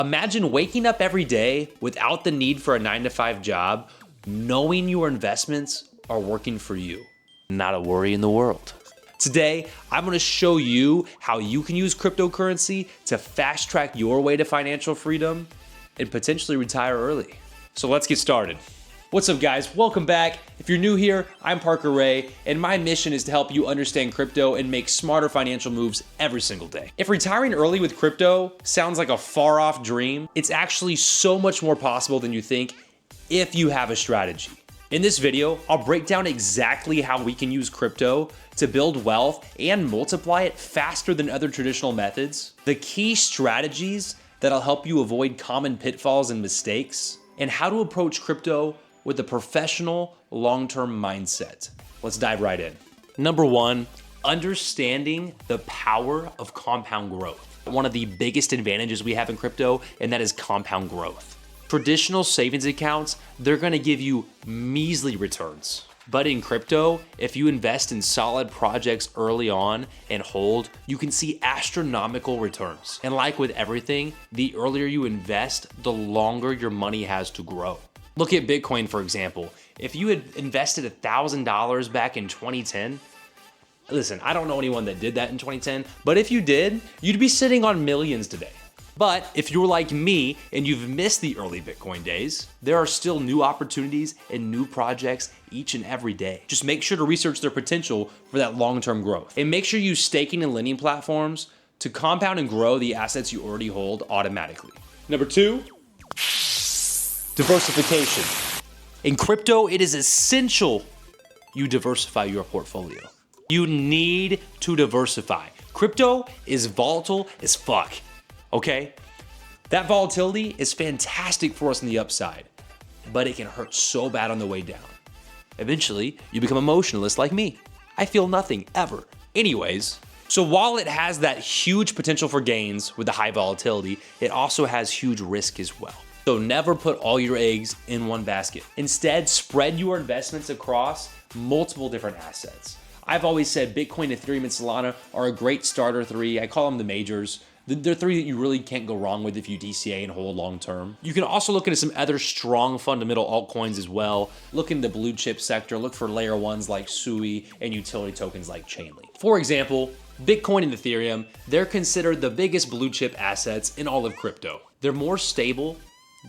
Imagine waking up every day without the need for a 9-to-5 job, knowing your investments are working for you. Not a worry in the world. Today, I'm gonna show you how you can use cryptocurrency to fast track your way to financial freedom and potentially retire early. So let's get started. What's up, guys? Welcome back. If you're new here, I'm Parker Ray, and my mission is to help you understand crypto and make smarter financial moves every single day. If retiring early with crypto sounds like a far-off dream, it's actually so much more possible than you think if you have a strategy. In this video, I'll break down exactly how we can use crypto to build wealth and multiply it faster than other traditional methods, the key strategies that'll help you avoid common pitfalls and mistakes, and how to approach crypto with a professional, long-term mindset. Let's dive right in. Number one, understanding the power of compound growth. One of the biggest advantages we have in crypto, and that is compound growth. Traditional savings accounts, they're gonna give you measly returns. But in crypto, if you invest in solid projects early on and hold, you can see astronomical returns. And like with everything, the earlier you invest, the longer your money has to grow. Look at Bitcoin, for example. If you had invested $1,000 back in 2010, listen, I don't know anyone that did that in 2010, but if you did, you'd be sitting on millions today. But if you're like me and you've missed the early Bitcoin days, there are still new opportunities and new projects each and every day. Just make sure to research their potential for that long-term growth. And make sure you use staking and lending platforms to compound and grow the assets you already hold automatically. Number two, diversification. In crypto, it is essential you diversify your portfolio. You need to diversify. Crypto is volatile as fuck, okay? That volatility is fantastic for us on the upside, but it can hurt so bad on the way down. Eventually, you become emotionless like me. I feel nothing ever. Anyways, so while it has that huge potential for gains with the high volatility, it also has huge risk as well. So never put all your eggs in one basket. Instead, spread your investments across multiple different assets. I've always said Bitcoin, Ethereum, and Solana are a great starter three. I call them the majors. They're three that you really can't go wrong with if you DCA and hold long term. You can also look into some other strong fundamental altcoins as well. Look in the blue chip sector. Look for layer ones like Sui and utility tokens like Chainlink. For example, Bitcoin and Ethereum, they're considered the biggest blue chip assets in all of crypto. They're more stable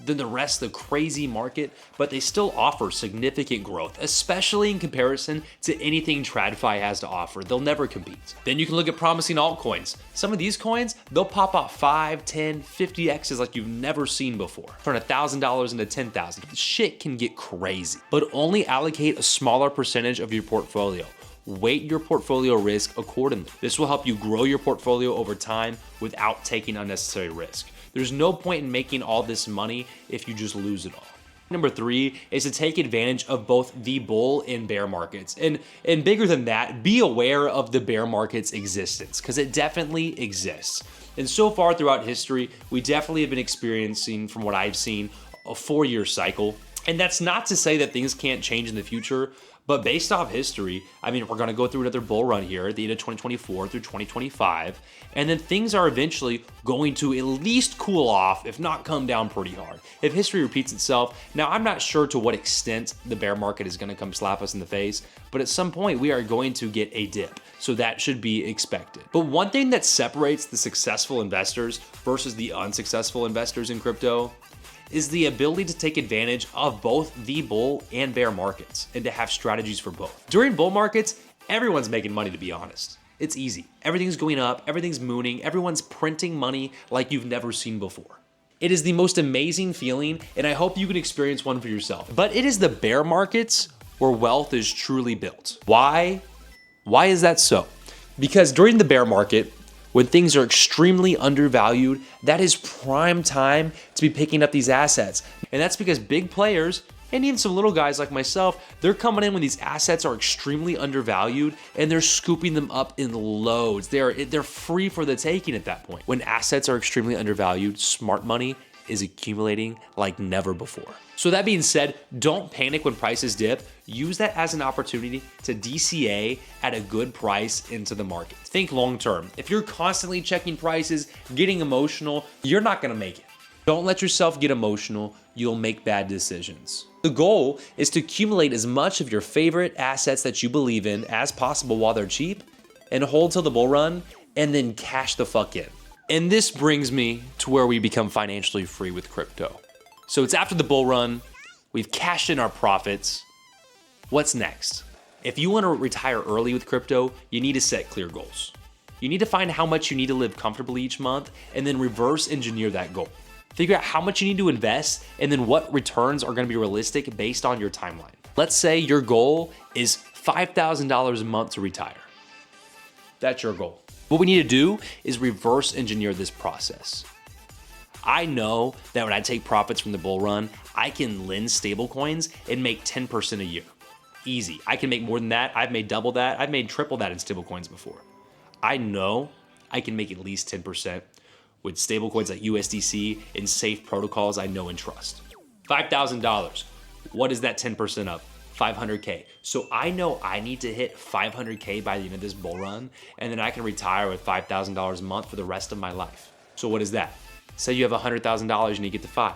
than the rest of the crazy market, but they still offer significant growth, especially in comparison to anything TradFi has to offer. They'll never compete. Then you can look at promising altcoins. Some of these coins, they'll pop off 5, 10, 50x's like you've never seen before. Turn $1,000 into 10,000. Shit can get crazy, but only allocate a smaller percentage of your portfolio. Weight your portfolio risk accordingly. This will help you grow your portfolio over time without taking unnecessary risk. There's no point in making all this money if you just lose it all. Number three is to take advantage of both the bull and bear markets. And bigger than that, be aware of the bear market's existence, because it definitely exists. And so far throughout history, we definitely have been experiencing, from what I've seen, a 4-year cycle. And that's not to say that things can't change in the future, but based off history, I mean, we're gonna go through another bull run here at the end of 2024 through 2025, and then things are eventually going to at least cool off, if not come down pretty hard. If history repeats itself, now I'm not sure to what extent the bear market is gonna come slap us in the face, but at some point we are going to get a dip, so that should be expected. But one thing that separates the successful investors versus the unsuccessful investors in crypto is the ability to take advantage of both the bull and bear markets and to have strategies for both. During bull markets, everyone's making money, to be honest. It's easy. Everything's going up, everything's mooning, everyone's printing money like you've never seen before. It is the most amazing feeling, and I hope you can experience one for yourself. But it is the bear markets where wealth is truly built. Why? Why is that so? Because during the bear market, when things are extremely undervalued, that is prime time to be picking up these assets. And that's because big players, and even some little guys like myself, they're coming in when these assets are extremely undervalued and they're scooping them up in loads. They're free for the taking at that point. When assets are extremely undervalued, smart money is accumulating like never before. So that being said, don't panic when prices dip. Use that as an opportunity to DCA at a good price into the market. Think long term. If you're constantly checking prices, getting emotional, you're not gonna make it. Don't let yourself get emotional. You'll make bad decisions. The goal is to accumulate as much of your favorite assets that you believe in as possible while they're cheap and hold till the bull run and then cash the fuck in. And this brings me to where we become financially free with crypto. So it's after the bull run, we've cashed in our profits. What's next? If you want to retire early with crypto, you need to set clear goals. You need to find how much you need to live comfortably each month and then reverse engineer that goal. Figure out how much you need to invest and then what returns are going to be realistic based on your timeline. Let's say your goal is $5,000 a month to retire. That's your goal. What we need to do is reverse engineer this process. I know that when I take profits from the bull run, I can lend stablecoins and make 10% a year. Easy. I can make more than that. I've made double that. I've made triple that in stablecoins before. I know I can make at least 10% with stablecoins like USDC and safe protocols I know and trust. $5,000. What is that 10% of? 500K. So I know I need to hit 500K by the end of this bull run, and then I can retire with $5,000 a month for the rest of my life. So what is that? Say you have $100,000 and you get to 5.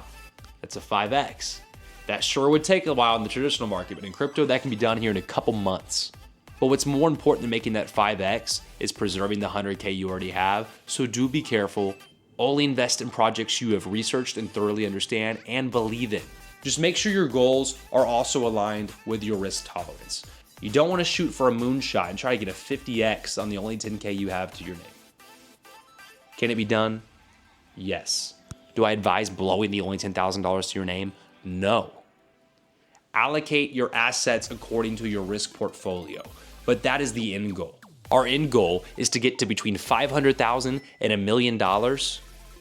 That's a 5X. That sure would take a while in the traditional market, but in crypto, that can be done here in a couple months. But what's more important than making that 5X is preserving the 100K you already have. So do be careful. Only invest in projects you have researched and thoroughly understand and believe in. Just make sure your goals are also aligned with your risk tolerance. You don't want to shoot for a moonshot and try to get a 50X on the only 10K you have to your name. Can it be done? Yes. Do I advise blowing the only $10,000 to your name? No. Allocate your assets according to your risk portfolio, but that is the end goal. Our end goal is to get to between $500,000 and $1 million,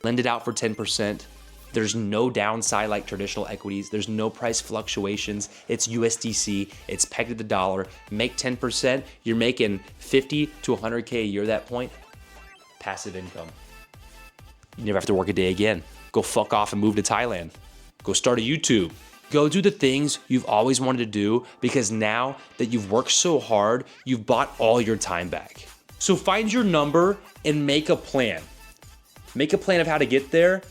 lend it out for 10%. There's no downside like traditional equities. There's no price fluctuations. It's USDC. It's pegged to the dollar. Make 10%. You're making 50 to 100K a year at that point. Passive income. You never have to work a day again. Go fuck off and move to Thailand. Go start a YouTube. Go do the things you've always wanted to do because now that you've worked so hard, you've bought all your time back. So find your number and make a plan. Make a plan of how to get there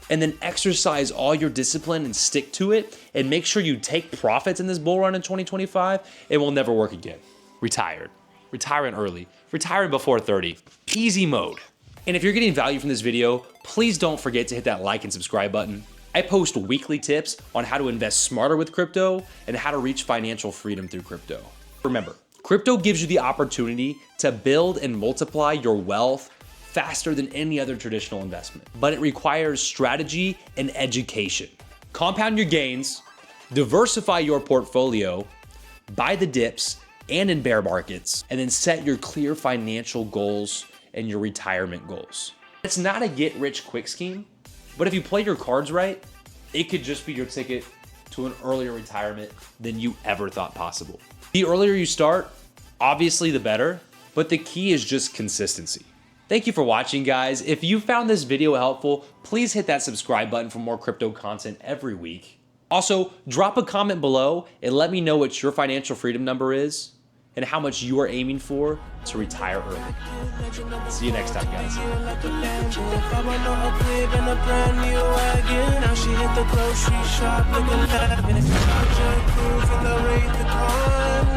and then exercise all your discipline and stick to it and make sure you take profits in this bull run in 2025. It will never work again. Retired. Retiring early. Retiring before 30. Easy mode. And if you're getting value from this video, please don't forget to hit that like and subscribe button. I post weekly tips on how to invest smarter with crypto and how to reach financial freedom through crypto. Remember, crypto gives you the opportunity to build and multiply your wealth faster than any other traditional investment, but it requires strategy and education. Compound your gains, diversify your portfolio, buy the dips and in bear markets, and then set your clear financial goals and your retirement goals. It's not a get-rich-quick scheme, but if you play your cards right, it could just be your ticket to an earlier retirement than you ever thought possible. The earlier you start, obviously the better, but the key is just consistency. Thank you for watching, guys. If you found this video helpful, please hit that subscribe button for more crypto content every week. Also, drop a comment below and let me know what your financial freedom number is and how much you are aiming for to retire early. See you next time, guys.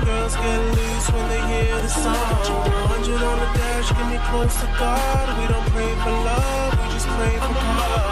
Girls get loose when they hear the song. 100 on the dash, get me close to God. We don't pray for love, we just pray for God.